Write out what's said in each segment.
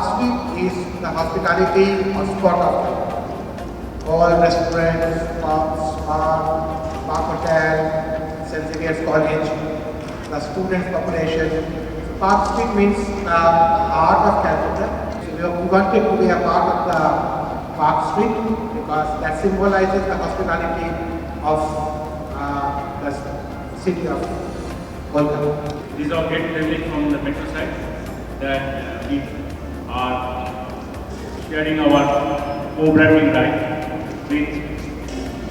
Street is the hospitality hotspot of all restaurants, pubs, Park Hotel, St. Xavier's College, the student population. So Park Street means the heart of Calcutta. So we wanted to be a part of the Park Street because that symbolizes the hospitality of the city of Kolkata. This is our great privilege from the metro side that we are sharing our co-branding right with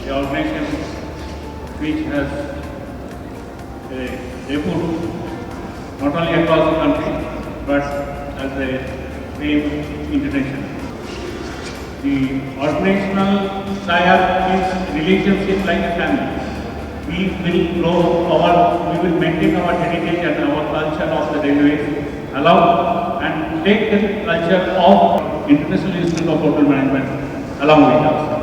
the organization which has a debut not only across the country but as a fame international. The organizational tie-up is relationship like a family. We will maintain our heritage and our culture of the railways, allow and take the culture of international institute of hotel management along with us.